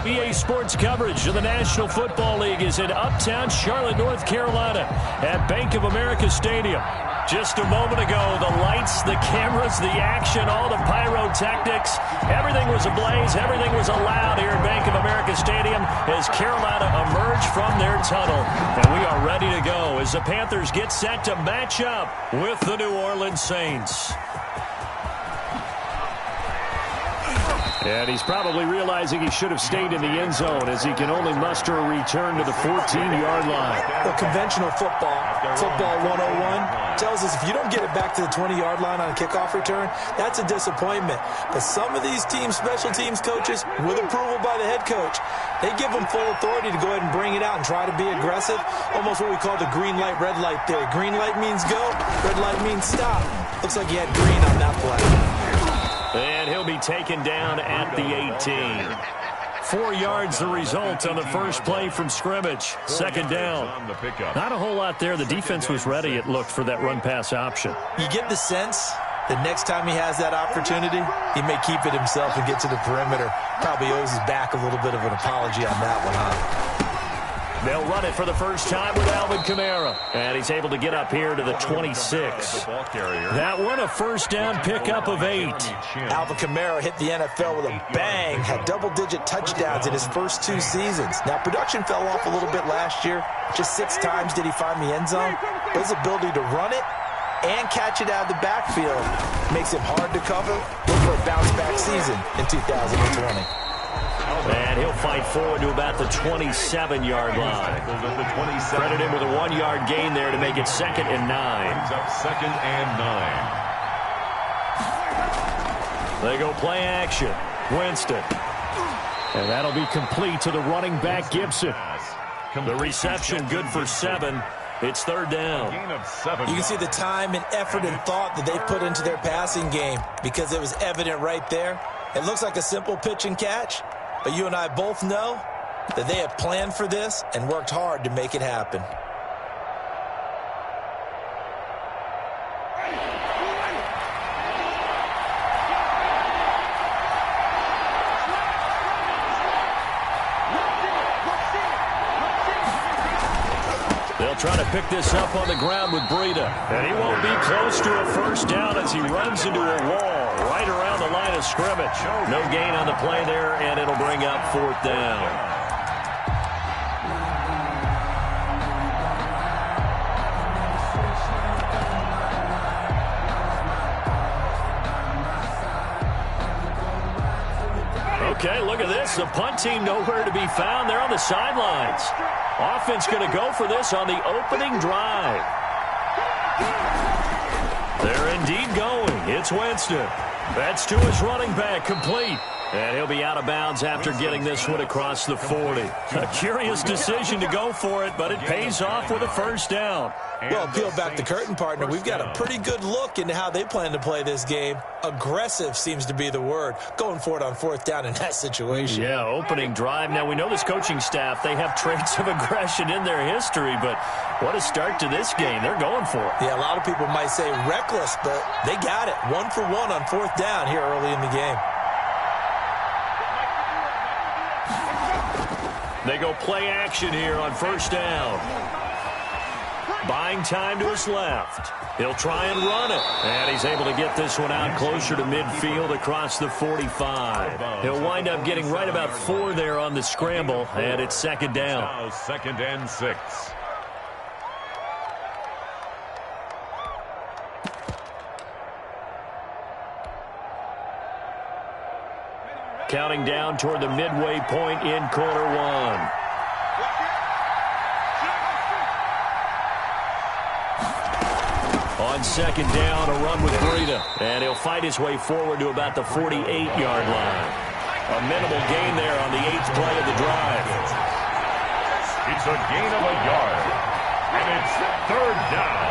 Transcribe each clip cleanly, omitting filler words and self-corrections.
EA Sports coverage of the National Football League is in uptown Charlotte, North Carolina at Bank of America Stadium. Just a moment ago, the lights, the cameras, the action, all the pyrotechnics, everything was ablaze, everything was allowed here at Bank of America Stadium as Carolina emerged from their tunnel. And we are ready to go as the Panthers get set to match up with the New Orleans Saints. And he's probably realizing he should have stayed in the end zone as he can only muster a return to the 14-yard line. Well, conventional football 101, tells us if you don't get it back to the 20-yard line on a kickoff return, that's a disappointment. But some of these teams, special teams coaches, with approval by the head coach, they give them full authority to go ahead and bring it out and try to be aggressive, almost what we call the green light, red light theory. Green light means go, red light means stop. Looks like he had green on that play. And he'll be taken down at the 18. 4 yards the result on the first play from scrimmage. Second down. Not a whole lot there. The defense was ready, it looked, for that run-pass option. You get the sense that next time he has that opportunity, he may keep it himself and get to the perimeter. Probably owes his back a little bit of an apology on that one, huh? They'll run it for the first time with Alvin Kamara. And he's able to get up here to the 26. That one a first down pickup of 8. Alvin Kamara hit the NFL with a bang. Had double-digit touchdowns in his first 2 seasons. Now, production fell off a little bit last year. Just 6 times did he find the end zone. But his ability to run it and catch it out of the backfield makes him hard to cover. Look for a bounce-back season in 2020. And he'll fight forward to about the 27-yard line. Credit him with a 1-yard gain there to make it 2nd and 9. Second and 9. They go play action. Winston. And that'll be complete to the running back, Gibson. The reception good for 7. It's 3rd down. You can see the time and effort and thought that they put into their passing game because it was evident right there. It looks like a simple pitch and catch. But you and I both know that they have planned for this and worked hard to make it happen. They'll try to pick this up on the ground with Breida. And he won't be close to a first down as he runs into a wall right around the line of scrimmage. No gain on the play there, and it'll bring up 4th down. Okay, look at this. The punt team nowhere to be found. They're on the sidelines. Offense going to go for this on the opening drive. They're indeed going. It's Winston. That's to his running back, complete. And he'll be out of bounds after getting this one across the 40. A curious decision to go for it, but it pays off with a first down. Well, peel back the curtain, partner. We've got a pretty good look into how they plan to play this game. Aggressive seems to be the word. Going for it on 4th down in that situation. Yeah, opening drive. Now, we know this coaching staff, they have traits of aggression in their history, but what a start to this game. They're going for it. Yeah, a lot of people might say reckless, but they got it. 1 for 1 on 4th down here early in the game. They go play action here on first down. Buying time to his left. He'll try and run it. And he's able to get this one out closer to midfield across the 45. He'll wind up getting right about 4 there on the scramble, and it's 2nd down. Now 2nd and 6. Counting down toward the midway point in quarter 1. On 2nd down, a run with Breida. And he'll fight his way forward to about the 48-yard line. A minimal gain there on the 8th play of the drive. It's a gain of a yard. And it's 3rd down.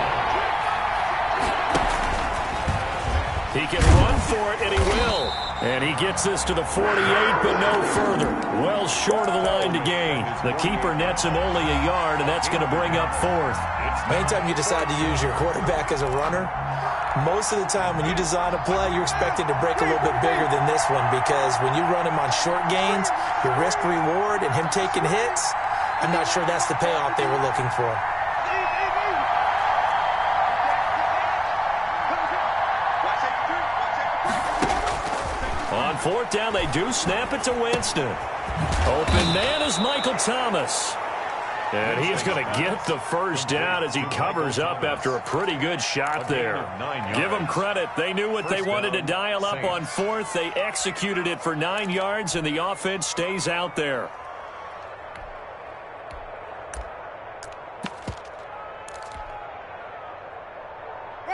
He can run for it, and he will. And he gets this to the 48, but no further. Well short of the line to gain. The keeper nets him only a yard, and that's going to bring up 4th. Anytime you decide to use your quarterback as a runner, Most of the time when you design a play, you're expected to break a little bit bigger than this one, because when you run him on short gains, your risk-reward and him taking hits, I'm not sure that's the payoff they were looking for. On fourth down, they do snap it to Winston. Open man is Michael Thomas. And he's going to get the first down as he covers up after a pretty good shot there. Give them credit. They knew what they wanted to dial up on fourth. They executed it for 9 yards, and the offense stays out there.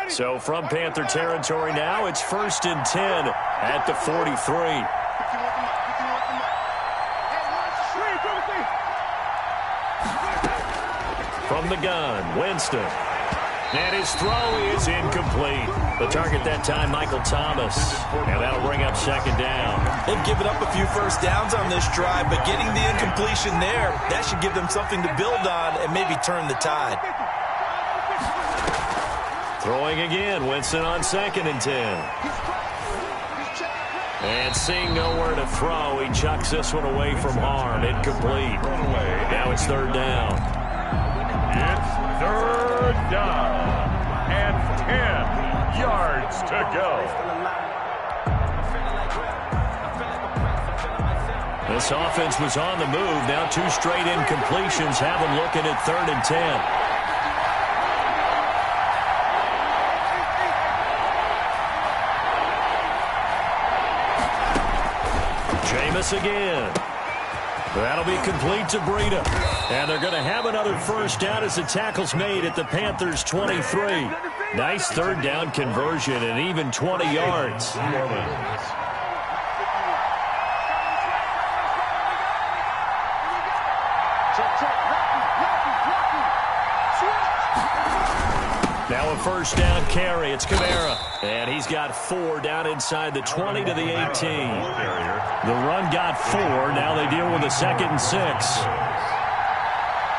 So from Panther territory now, it's 1st and 10 at the 43. From the gun, Winston. And his throw is incomplete. The target that time, Michael Thomas. And that'll bring up 2nd down. They've given up a few first downs on this drive, but getting the incompletion there, that should give them something to build on and maybe turn the tide. Throwing again, Winston on 2nd and 10. And seeing nowhere to throw, he chucks this one away from harm. Incomplete. Now it's 3rd down. It's 3rd down and 10 yards to go. This offense was on the move. Now 2 straight incompletions have them looking at 3rd and 10. Jameis again. That'll be complete to Breida. And they're going to have another first down as the tackle's made at the Panthers' 23. Nice 3rd down conversion and even 20 yards. Now a first down carry. It's Kamara. And he's got 4 down inside the 20 to the 18. The run got 4. Now they deal with a 2nd and 6.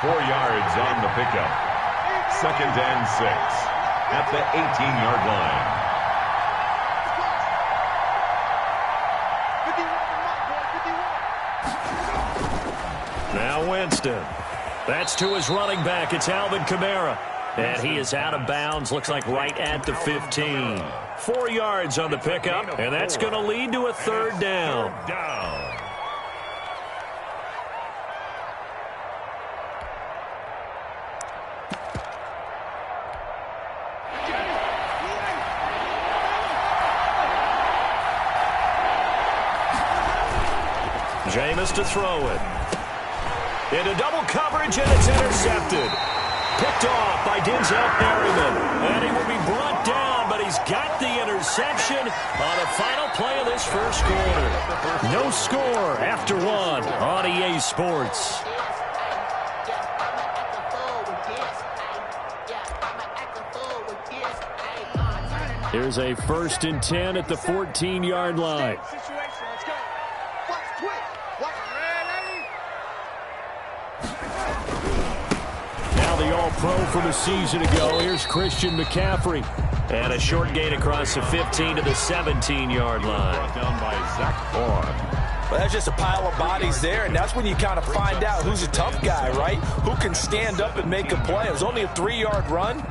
4 yards on the pickup. 2nd and 6 at the 18-yard line. Now Winston. That's to his running back. It's Alvin Kamara. And he is out of bounds, looks like right at the 15. 4 yards on the pickup, and that's going to lead to a 3rd down. Jameis to throw it. Into double coverage, and it's intercepted. Picked off by Denzel Perryman. And he will be brought down, but he's got the interception on the final play of this first quarter. No score after 1 on EA Sports. Here's a 1st and 10 at the 14-yard line. The All-Pro from a season ago. Here's Christian McCaffrey. And a short gain across the 15 to the 17-yard line. Down by Zach Orr. Well, that's just a pile of bodies there, and that's when you kind of find out who's a tough guy, right? Who can stand up and make a play. It was only a 3-yard run,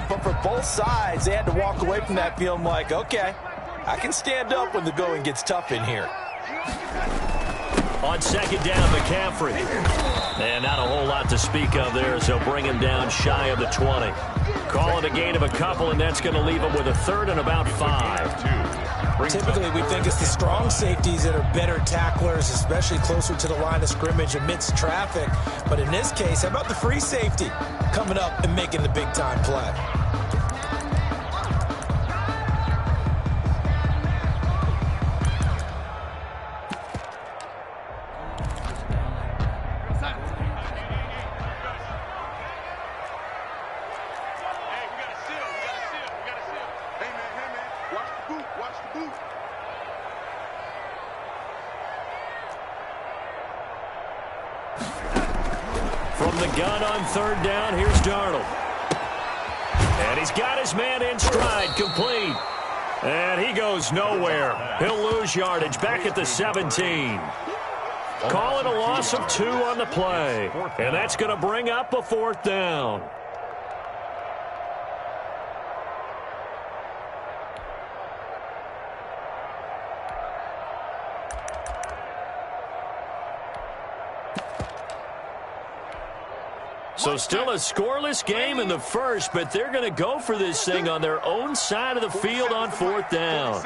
but for both sides, they had to walk away from that feeling like, okay, I can stand up when the going gets tough in here. On 2nd down, McCaffrey. And not a whole lot to speak of there, so bring him down shy of the 20. Call it a gain of a couple, and that's going to leave him with a 3rd and about 5. Typically, we think it's the strong safeties that are better tacklers, especially closer to the line of scrimmage amidst traffic. But in this case, how about the free safety coming up and making the big-time play? From the gun on 3rd down, here's Darnold. And he's got his man in stride, complete. And he goes nowhere. He'll lose yardage back at the 17. Call it a loss of 2 on the play. And that's going to bring up a 4th down. So still a scoreless game in the first, but they're going to go for this thing on their own side of the field on 4th down.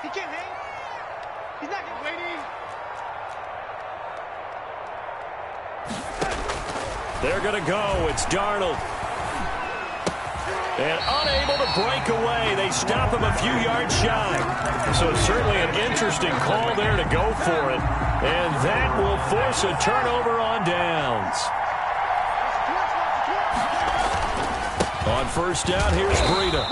He can't hang. He's not getting waiting. They're going to go. It's Darnold. And unable to break away. They stop him a few yards shy. So certainly an interesting call there to go for it. And that will force a turnover on downs. On 1st down, here's Breida.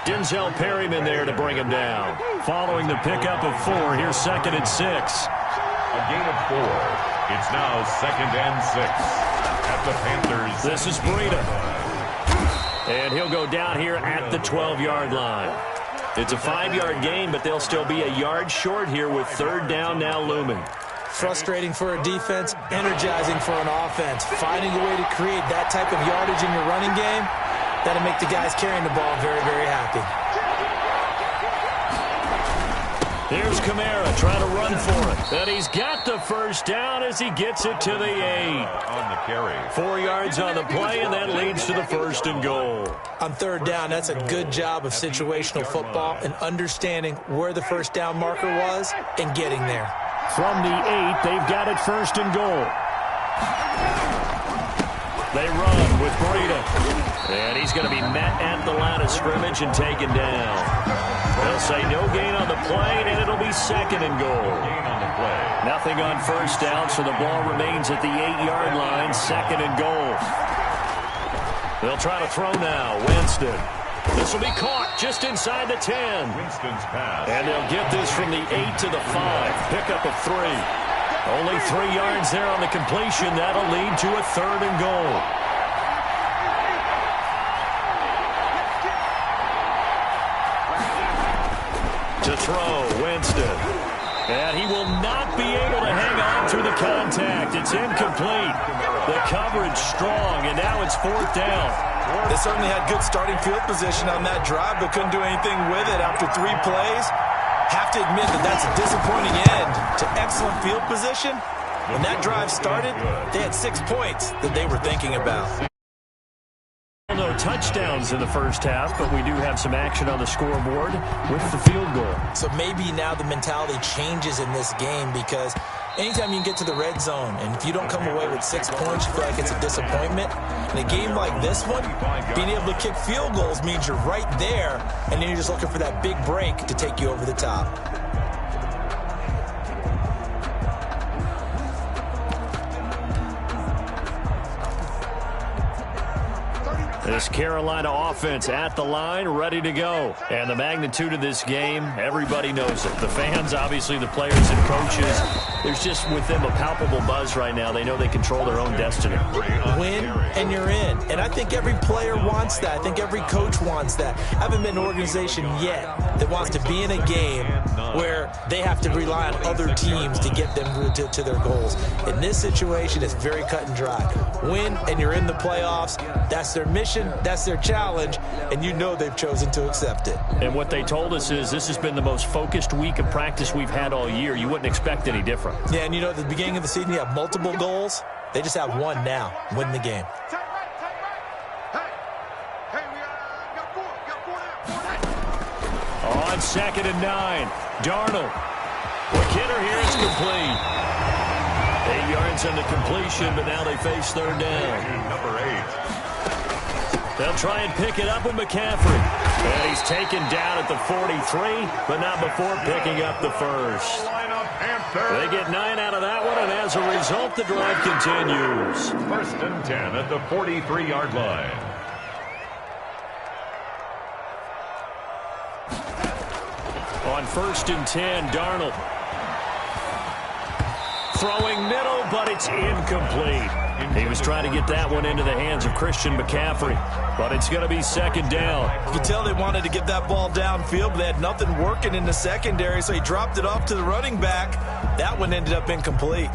Denzel Perryman there to bring him down. Following the pickup of 4, here's 2nd and 6. A gain of 4. It's now 2nd and 6. At the Panthers. This is Breida. And he'll go down here at the 12-yard line. It's a 5-yard gain, but they'll still be a yard short here with 3rd down now looming. Frustrating for a defense, energizing for an offense. Finding a way to create that type of yardage in your running game, that'll make the guys carrying the ball very, very happy. Here's Kamara trying to run for it. And he's got the 1st down as he gets it to the 8. On the carry. 4 yards on the play, and that leads to the 1st and goal. On 3rd down, that's a good job of situational football and understanding where the 1st down marker was and getting there. From the 8, they've got it 1st and goal. They run with Breida. And he's going to be met at the line of scrimmage and taken down. They'll say no gain on the play, and it'll be 2nd and goal. Gain on the play. Nothing on 1st down, so the ball remains at the 8-yard line, 2nd and goal. They'll try to throw now. Winston. This will be caught just inside the 10. Winston's pass. And they'll get this from the 8 to the 5. Pickup of 3. Only 3 yards there on the completion. That'll lead to a 3rd and goal. To throw, Winston. And he will not be able to hang on through the contact. It's incomplete. The coverage strong, and now it's 4th down. They certainly had good starting field position on that drive, but couldn't do anything with it after 3 plays. Have to admit that that's a disappointing end to excellent field position. When that drive started, they had 6 points that they were thinking about. No touchdowns in the first half, but we do have some action on the scoreboard with the field goal. So maybe now the mentality changes in this game because anytime you can get to the red zone, and if you don't come away with 6 points, you feel like it's a disappointment. In a game like this one, being able to kick field goals means you're right there, and then you're just looking for that big break to take you over the top. This Carolina offense at the line, ready to go. And the magnitude of this game, everybody knows it. The fans, obviously, the players and coaches. There's just with them a palpable buzz right now. They know they control their own destiny. Win, and you're in. And I think every player wants that. I think every coach wants that. I haven't been an organization yet that wants to be in a game where they have to rely on other teams to get them to their goals. In this situation, it's very cut and dry. Win, and you're in the playoffs. That's their mission. That's their challenge, and you know they've chosen to accept it. And what they told us is this has been the most focused week of practice we've had all year. You wouldn't expect any different. Yeah, and you know, at the beginning of the season, you have multiple goals. They just have one now, win the game. On 2nd and 9, Darnold. McKinnon here is complete. 8 yards on the completion, but now they face 3rd down. Number 8. They'll try and pick it up with McCaffrey. And he's taken down at the 43, but not before picking up the 1st. They get 9 out of that one, and as a result, the drive continues. 1st and 10 at the 43-yard line. On 1st and 10, Darnold. Throwing middle, but it's incomplete. He was trying to get that one into the hands of Christian McCaffrey, but it's going to be second down. You can tell they wanted to get that ball downfield, but they had nothing working in the secondary, so he dropped it off to the running back. That one ended up incomplete.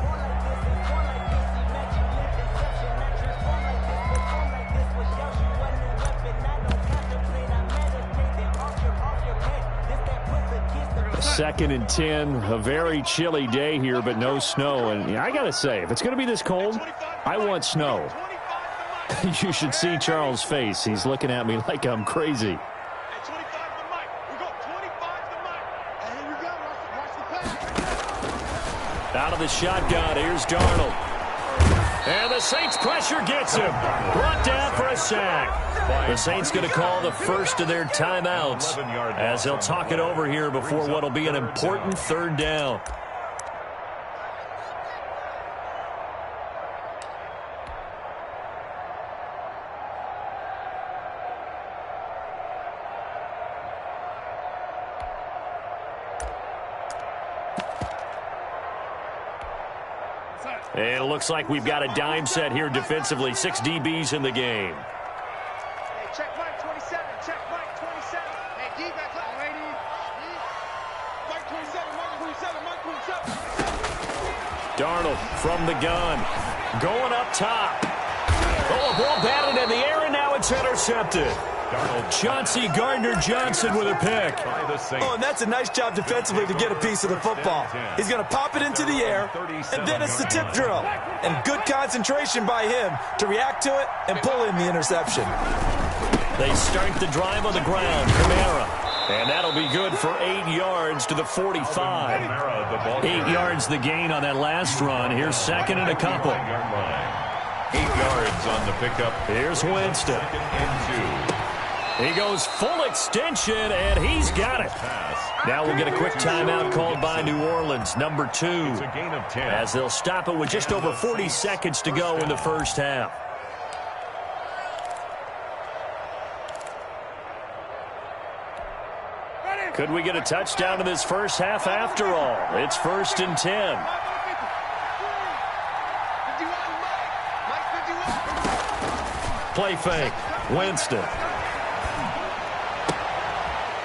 Second and 10, a very chilly day here, but no snow. And I got to say, if it's going to be this cold, I want snow. You should see Charles' face. He's looking at me like I'm crazy. Out of the shotgun, here's Darnold. And the Saints pressure gets him. Brought down for a sack. The Saints going to call the first of their timeouts as they'll talk it over here before what will be an important third down. And it looks like we've got a dime set here defensively. 6 DBs in the game. Hey, check Mike 27. Check Mike 27. Hey, D back up. Lady. Mike 27. Mike 27. Mike 27. Darnold from the gun. Going up top. Oh, a ball batted in the air, and now it's intercepted. Chauncey Gardner-Johnson with a pick. Oh, and that's a nice job defensively to get a piece of the football. He's going to pop it into the air, and then it's the tip drill. And good concentration by him to react to it and pull in the interception. They start the drive on the ground. Kamara. And that'll be good for 8 yards to the 45. 8 yards the gain on that last run. Here's second and a couple. 8 yards on the pickup. Here's Winston. Second and 2. He goes full extension, and he's got it. Now we'll get a quick timeout called by New Orleans, number 2, It's a gain of 10. as they'll stop it with just over 40 seconds to go in the first half. Could we get a touchdown in this first half after all? It's first and 10. Play fake. Winston.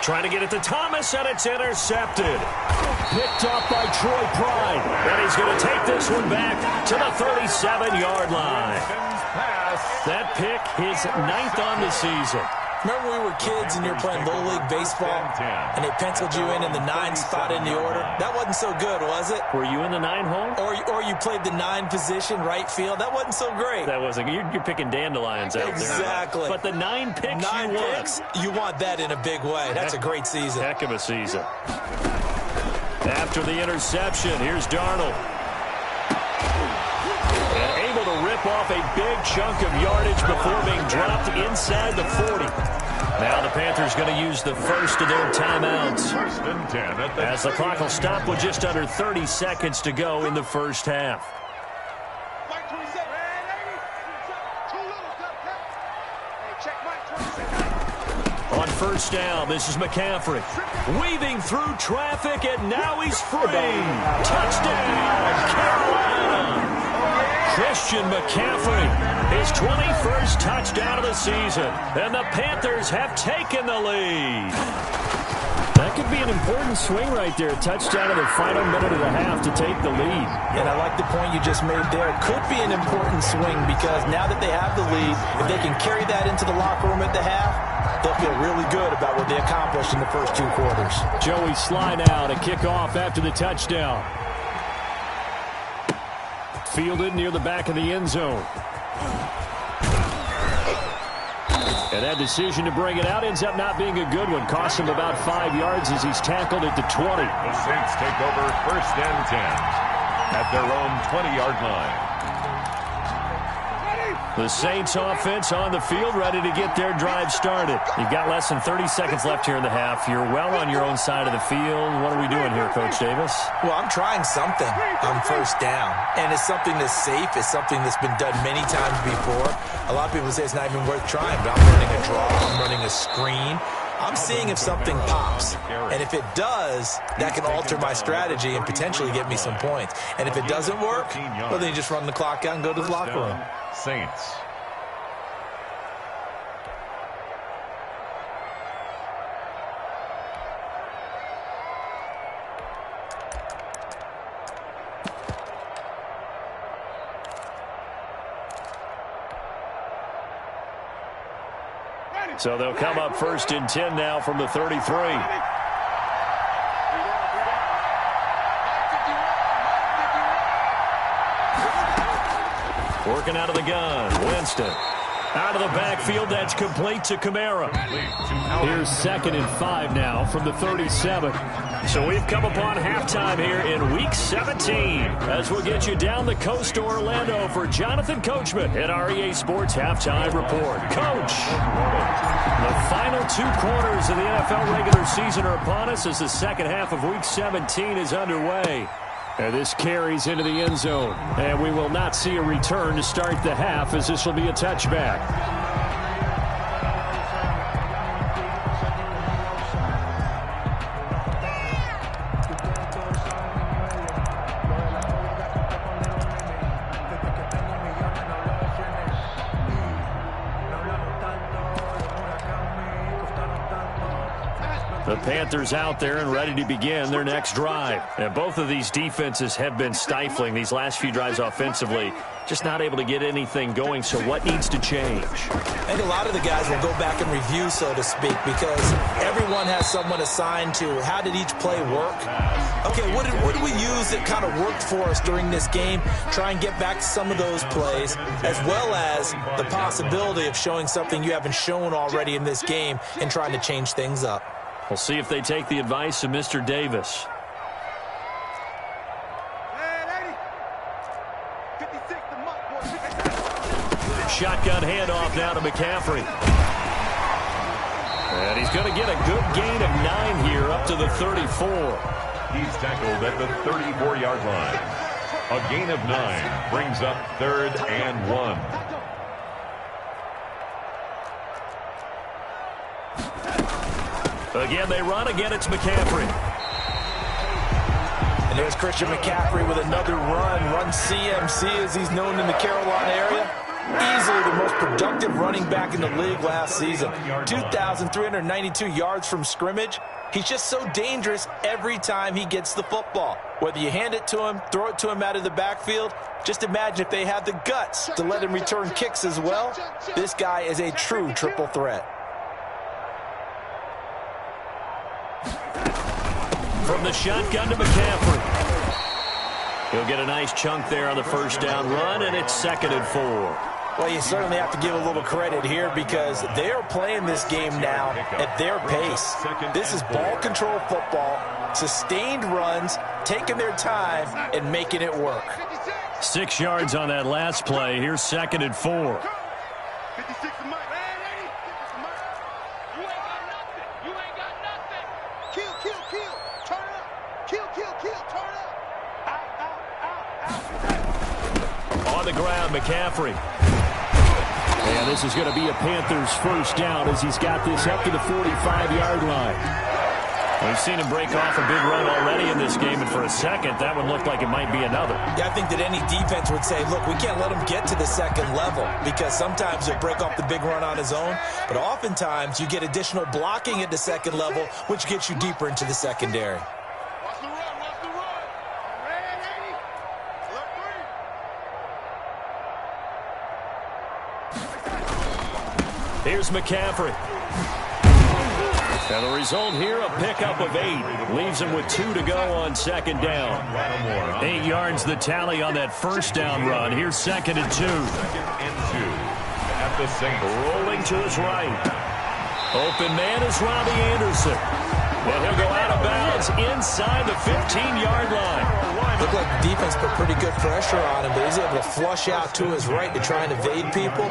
Trying to get it to Thomas, and it's intercepted. Picked up by Troy Pride. And he's going to take this one back to the 37-yard line. That pick, his 9th on the season. Remember when we were kids and you were playing Little League Baseball and they penciled you in the 9 spot in the order? That wasn't so good, was it? Were you in the 9 hole? Or you played the 9 position, right field? That wasn't so great. That wasn't. You're picking dandelions out there. Exactly. But the 9 picks 9 you want. picks, you want that in a big way. That's a great season. Heck of a season. After the interception, here's Darnold. And able to rip off a big chunk of yardage before being dropped inside the 40. Now the Panthers going to use the first of their timeouts. First and 10 at the As the clock will stop with just under 30 seconds to go in the first half. Mike 27. Too little. Hey, check Mike 27. On first down, this is McCaffrey. Weaving through traffic, and now he's free. Touchdown, Carolina. Christian McCaffrey, his 21st touchdown of the season, and the Panthers have taken the lead. That could be an important swing right there. Touchdown in the final minute of the half to take the lead. And I like the point you just made there. It could be an important swing because now that they have the lead, if they can carry that into the locker room at the half, they'll feel really good about what they accomplished in the first 2 quarters. Joey slide out, a kickoff after the touchdown. Fielded near the back of the end zone. And that decision to bring it out ends up not being a good one. Costs him about 5 yards as he's tackled at the 20. The Saints take over first and 10 at their own 20-yard line. The Saints offense on the field, ready to get their drive started. You've got less than 30 seconds left here in the half. You're well on your own side of the field. What are we doing here, Coach Davis? Well, I'm trying something on first down. And it's something that's safe. It's something that's been done many times before. A lot of people say it's not even worth trying, but I'm running a draw. I'm running a screen. I'm seeing if something pops. And if it does, that can alter my strategy and potentially get me some points. And if it doesn't work, well, then you just run the clock out and go to the locker room. Saints. So they'll come up 1st and 10 now from the 33. Working out of the gun, Winston. Out of the backfield, that's complete to Kamara. Here's 2nd and 5 now from the 37. So we've come upon halftime here in Week 17 as we'll get you down the coast to Orlando for Jonathan Coachman at our EA Sports Halftime Report. Coach, the final 2 quarters of the NFL regular season are upon us as the second half of Week 17 is underway. And this carries into the end zone. And we will not see a return to start the half as this will be a touchback. The Panthers out there and ready to begin their next drive. And both of these defenses have been stifling these last few drives offensively. Just not able to get anything going. So what needs to change? I think a lot of the guys will go back and review, so to speak, because everyone has someone assigned to how did each play work. Okay, what did we use that kind of worked for us during this game? Try and get back to some of those plays, as well as the possibility of showing something you haven't shown already in this game and trying to change things up. We'll see if they take the advice of Mr. Davis. Shotgun handoff now to McCaffrey. And he's going to get a good gain of 9 here up to the 34. He's tackled at the 34-yard line. A gain of 9 brings up 3rd and 1. Again, they run. Again, it's McCaffrey. And there's Christian McCaffrey with another run CMC as he's known in the Carolina area. Easily the most productive running back in the league last season. 2,392 yards from scrimmage. He's just so dangerous every time he gets the football. Whether you hand it to him, throw it to him out of the backfield, just imagine if they have the guts to let him return kicks as well. This guy is a true triple threat. From the shotgun to McCaffrey. He'll get a nice chunk there on the first down run, and it's 2nd and 4. Well, you certainly have to give a little credit here because they are playing this game now at their pace. This is ball control football, sustained runs, taking their time, and making it work. 6 yards on that last play. Here's 2nd and 4. On the ground, McCaffrey. And this is going to be a Panthers first down as he's got this up to the 45-yard line. We've seen him break off a big run already in this game, and for a second, that one looked like it might be another. Yeah, I think that any defense would say, look, we can't let him get to the second level because sometimes he'll break off the big run on his own, but oftentimes you get additional blocking at the second level, which gets you deeper into the secondary. Here's McCaffrey. And the result here, a pickup of 8. Leaves him with 2 to go on 2nd down. 8 yards the tally on that first down run. Here's 2nd and 2. 2nd and 2 at the Saints. Rolling to his right. Open man is Robbie Anderson. And he'll go out of bounds inside the 15-yard line. Looked like the defense put pretty good pressure on him, but he's able to flush out to his right to try and evade people.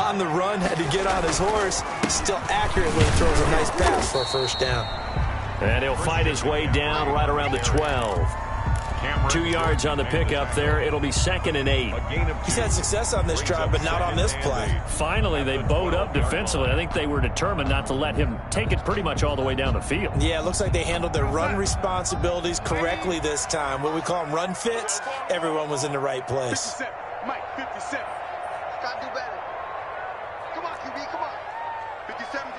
On the run, had to get on his horse. Still accurately throws a nice pass for a first down. And he'll fight his way down right around the 12. 2 yards on the pickup there. It'll be 2nd and 8. He's had success on this drive, but not on this play. Finally, they bowed up defensively. I think they were determined not to let him take it pretty much all the way down the field. Yeah, it looks like they handled their run responsibilities correctly this time. What we call them run fits, everyone was in the right place. 57. Mike, 57. Gotta do better. Come on, QB, come on. 57.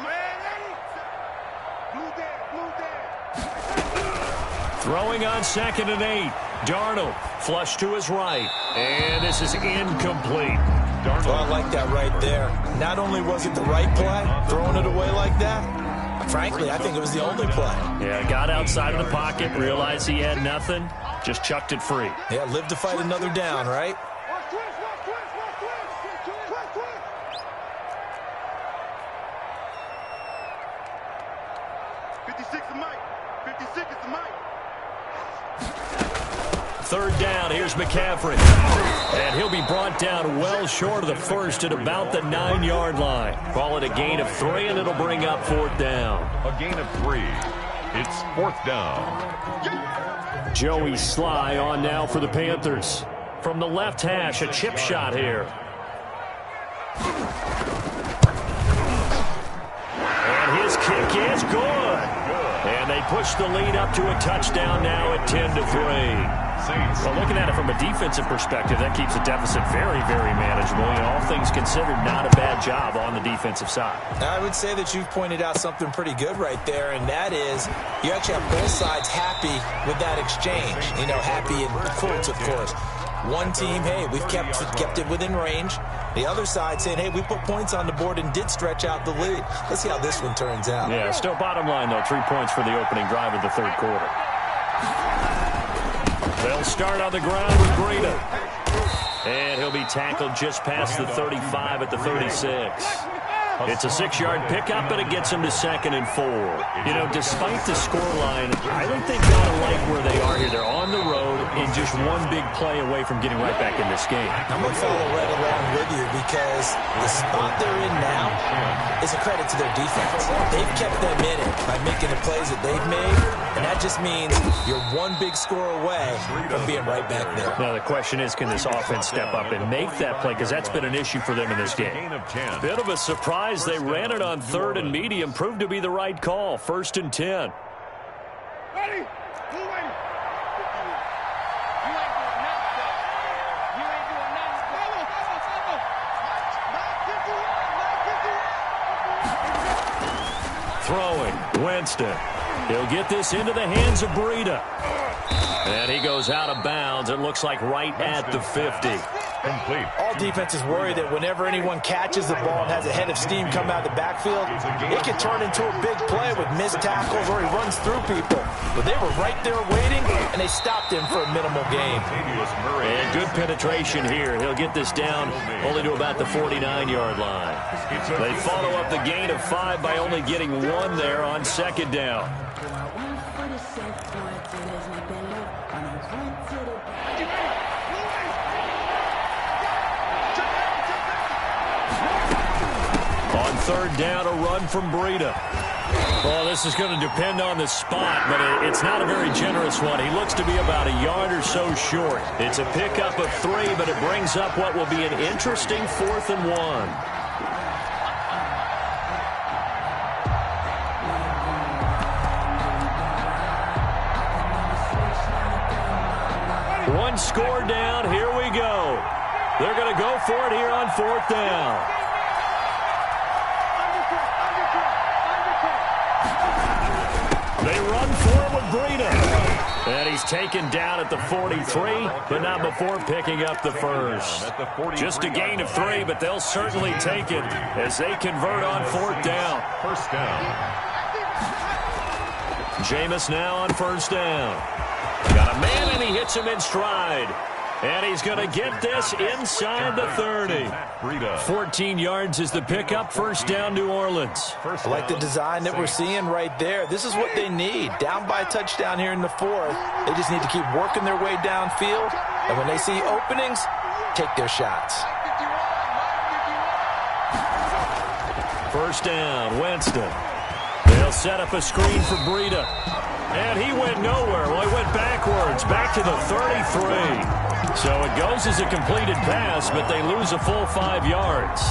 Blue there. Throwing on 2nd and 8. Darnold flush to his right. And this is incomplete. Well, I like that right there. Not only was it the right play, throwing it away like that, frankly, I think it was the only play. Yeah, got outside of the pocket, realized he had nothing, just chucked it free. Yeah, live to fight another down, right? Watch twist. 56 to Mike. 56 is to Mike. 3rd down, here's McCaffrey. And he'll be brought down well short of the first at about the 9-yard line. Call it a gain of 3, and it'll bring up 4th down. A gain of 3. It's 4th down. Joey Sly on now for the Panthers. From the left hash, a chip shot here. And his kick is good. And they push the lead up to a touchdown now at 10-3. Well, looking at it from a defensive perspective, that keeps the deficit very, very manageable. And all things considered, not a bad job on the defensive side. I would say that you've pointed out something pretty good right there, and that is you actually have both sides happy with that exchange. You know, happy in quotes, of course. One team, hey, we've kept it within range. The other side saying, hey, we put points on the board and did stretch out the lead. Let's see how this one turns out. Yeah, still bottom line, though, 3 points for the opening drive of the 3rd quarter. They'll start on the ground with Breida. And he'll be tackled just past the 35 at the 36. It's a 6-yard pickup, and it gets him to 2nd and 4. You know, despite the scoreline, I think they've got to like where they are here. They're on the road and just one big play away from getting right back in this game. I'm going to follow right along with you because the spot they're in now is a credit to their defense. They've kept them in it by making the plays that they've made, and that just means you're one big score away from being right back there. Now, the question is, can this offense step up and make that play? Because that's been an issue for them in this game. Bit of a surprise. They ran it on 3rd and medium. Proved to be the right call. 1st and 10. Ready? Who waiting? You ain't doing nothing, though. You ain't doing nothing. Follow. Throwing. Winston. He'll get this into the hands of Breida. And he goes out of bounds. It looks like right at the 50. Complete. All defenses worry that whenever anyone catches the ball and has a head of steam come out of the backfield, it can turn into a big play with missed tackles or he runs through people. But they were right there waiting, and they stopped him for a minimal gain. And good penetration here. He'll get this down only to about the 49-yard line. They follow up the gain of 5 by only getting 1 there on 2nd down. On 3rd down, a run from Breida. Well, this is going to depend on the spot, but it's not a very generous one. He looks to be about a yard or so short. It's a pickup of 3, but it brings up what will be an interesting 4th and 1. One score down. Here we go. They're going to go for it here on 4th down. They run for it with Breida. And he's taken down at the 43, but not before picking up the first. Just a gain of 3, but they'll certainly take it as they convert on 4th down. First down. Jameis now on 1st down. Got a man, and he hits him in stride. And he's going to get this inside the 30. 14 yards is the pickup. 1st down, New Orleans. I like the design that we're seeing right there. This is what they need. Down by a touchdown here in the 4th. They just need to keep working their way downfield. And when they see openings, take their shots. 1st down, Winston. They'll set up a screen for Breida. And he went nowhere. Well, he went backwards. back to the 33. So it goes as a completed pass, but they lose a full 5 yards.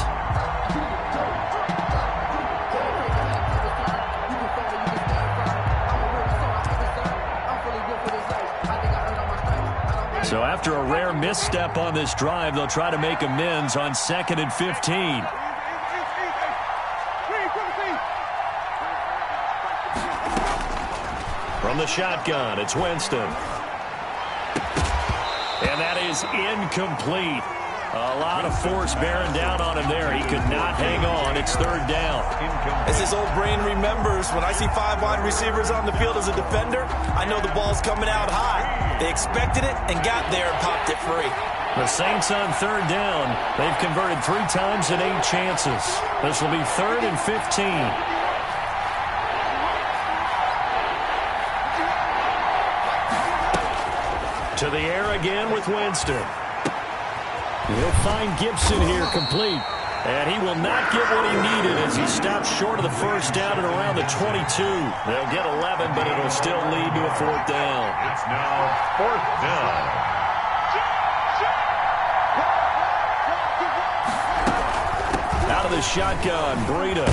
So after a rare misstep on this drive, they'll try to make amends on 2nd and 15. From the shotgun, it's Winston. And that is incomplete. A lot of force bearing down on him there. He could not hang on. It's 3rd down. As his old brain remembers, when I see 5 wide receivers on the field as a defender, I know the ball's coming out high. They expected it and got there and popped it free. The Saints on 3rd down. They've converted 3 times in 8 chances. This will be 3rd and 15. To the air again with Winston. He'll find Gibson here complete. And he will not get what he needed as he stops short of the 1st down at around the 22. They'll get 11, but it'll still lead to a 4th down. It's now 4th down. Out of the shotgun, Breida.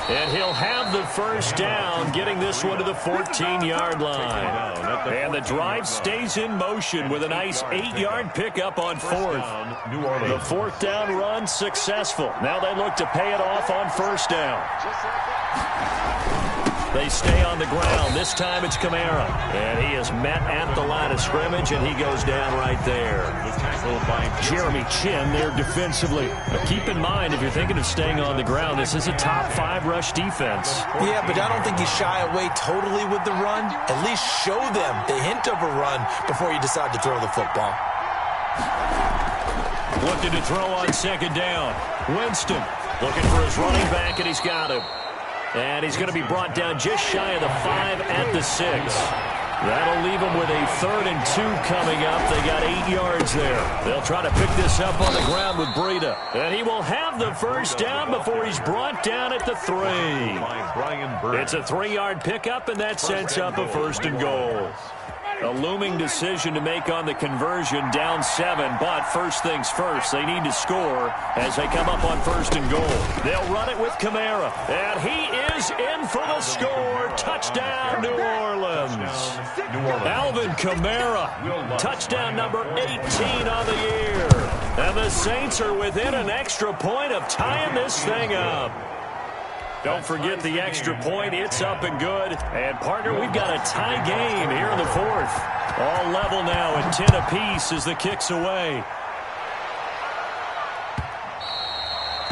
And he'll have the 1st down, getting this one to the 14-yard line. And the drive stays in motion with a nice 8-yard pickup on 4th. The 4th down run successful. Now they look to pay it off on 1st down. They stay on the ground. This time it's Kamara. And he is met at the line of scrimmage, and he goes down right there. Jeremy Chin there defensively. But keep in mind, if you're thinking of staying on the ground, this is a top 5 rush defense. Yeah, but I don't think you shy away totally with the run. At least show them the hint of a run before you decide to throw the football. Looking to throw on 2nd down. Winston looking for his running back, and he's got him. And he's going to be brought down just shy of the 5 at the 6. That'll leave him with a 3rd and 2 coming up. They got 8 yards there. They'll try to pick this up on the ground with Breida. And he will have the 1st down before he's brought down at the 3. It's a 3-yard pickup, and that sets up a 1st and goal. A looming decision to make on the conversion, down 7, but first things first, they need to score as they come up on 1st and goal. They'll run it with Kamara, and he is in for the score. Touchdown, New Orleans. Alvin Kamara, touchdown number 18 on the year. And the Saints are within an extra point of tying this thing up. Don't forget the extra point. It's up and good. And, partner, we've got a tie game here in the 4th. All level now at 10 apiece as the kick's away.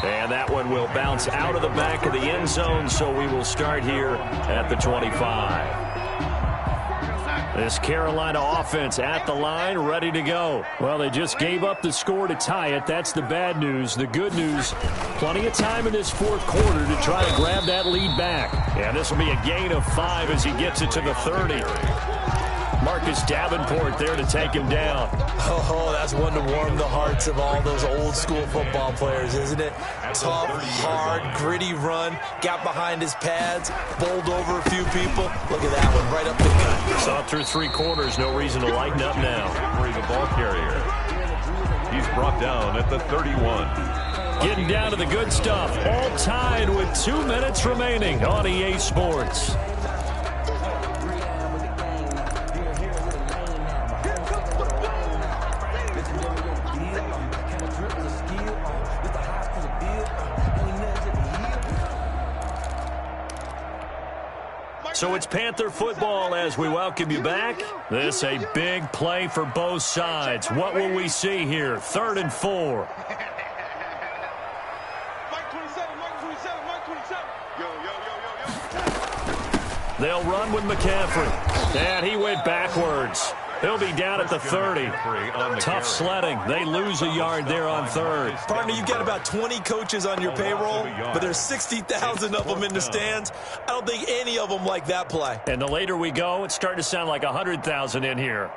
And that one will bounce out of the back of the end zone, so we will start here at the 25. This Carolina offense at the line, ready to go. Well, they just gave up the score to tie it. That's the bad news. The good news, plenty of time in this 4th quarter to try to grab that lead back. And this will be a gain of 5 as he gets it to the 30. Marcus Davenport there to take him down. Oh, that's one to warm the hearts of all those old-school football players, isn't it? Tough, hard, gritty run, got behind his pads, bowled over a few people. Look at that one, right up the gut. Saw through 3 quarters, no reason to lighten up now. For the ball carrier. He's brought down at the 31. Getting down to the good stuff, all tied with 2 minutes remaining on EA Sports. So it's Panther football as we welcome you back. This a big play for both sides. What will we see here? 3rd and 4. They'll run with McCaffrey. And he went backwards. He'll be down at the 30. Tough sledding. They lose a yard there on 3rd. Partner, you've got about 20 coaches on your payroll, but there's 60,000 of them in the stands. I don't think any of them like that play. And the later we go, it's starting to sound like 100,000 in here.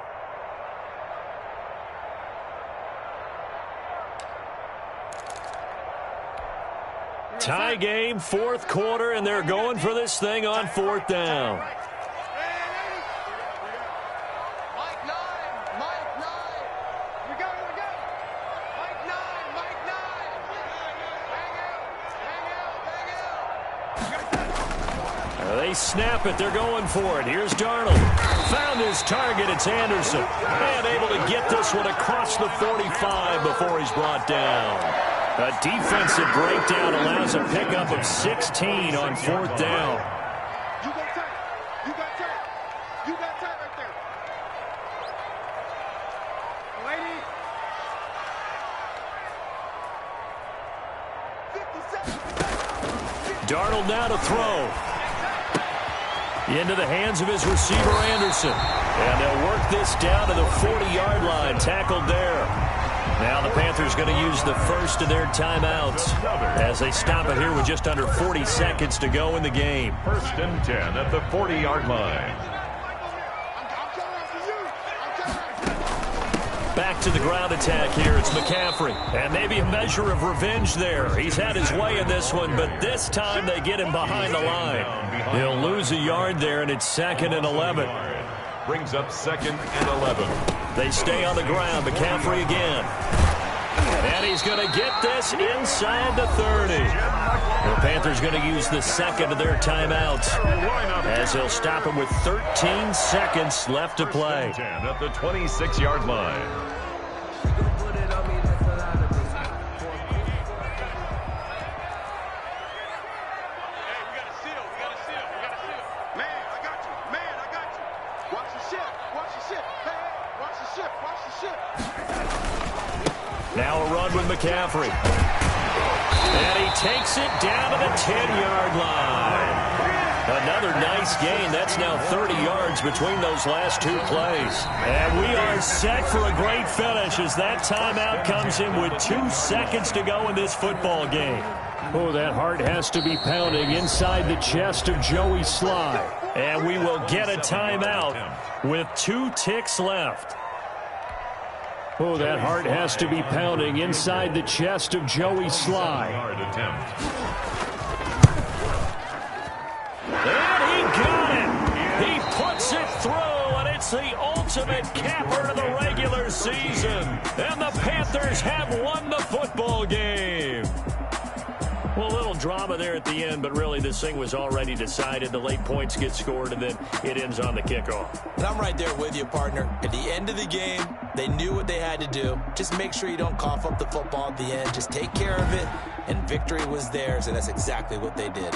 Tie game, 4th quarter, and they're going for this thing on 4th down. They snap it. They're going for it. Here's Darnold. Found his target. It's Anderson. And able to get this one across the 45 before he's brought down. A defensive breakdown allows a pickup of 16 on 4th down. You got tight. You got tight. You got tight right there. Lady. 50 seconds. Darnold now to throw. Into the hands of his receiver, Anderson. And they'll work this down to the 40-yard line. Tackled there. Now the Panthers going to use the first of their timeouts as they stop it here with just under 40 seconds to go in the game. 1st and 10 at the 40-yard line. Back to the ground attack here. It's McCaffrey. And maybe a measure of revenge there. He's had his way in this one, but this time they get him behind the line. He'll lose a yard there, and it's 2nd and 11. Brings up 2nd and 11. They stay on the ground. McCaffrey again. And he's going to get this inside the 30. The Panthers going to use the second of their timeouts as they'll stop him with 13 seconds left to play. 10 at the 26-yard line. Now a run with McCaffrey. And he takes it down to the 10-yard line. Another nice gain. That's now 30 yards between those last two plays. And we are set for a great finish as that timeout comes in with 2 seconds to go in this football game. Oh, that heart has to be pounding inside the chest of Joey Sly. And we will get a timeout with 2 ticks left. Oh, that heart has to be pounding inside the chest of Joey Sly. And he got it. He puts it through, and it's the ultimate capper to the regular season. And the Panthers have won the football game. Well, a little drama there at the end, but really this thing was already decided. The late points get scored, and then it ends on the kickoff. And I'm right there with you, partner. At the end of the game, they knew what they had to do. Just make sure you don't cough up the football at the end. Just take care of it, and victory was theirs, and that's exactly what they did.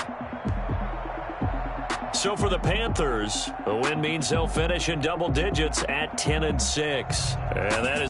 So for the Panthers, the win means they'll finish in double digits at 10-6. And that is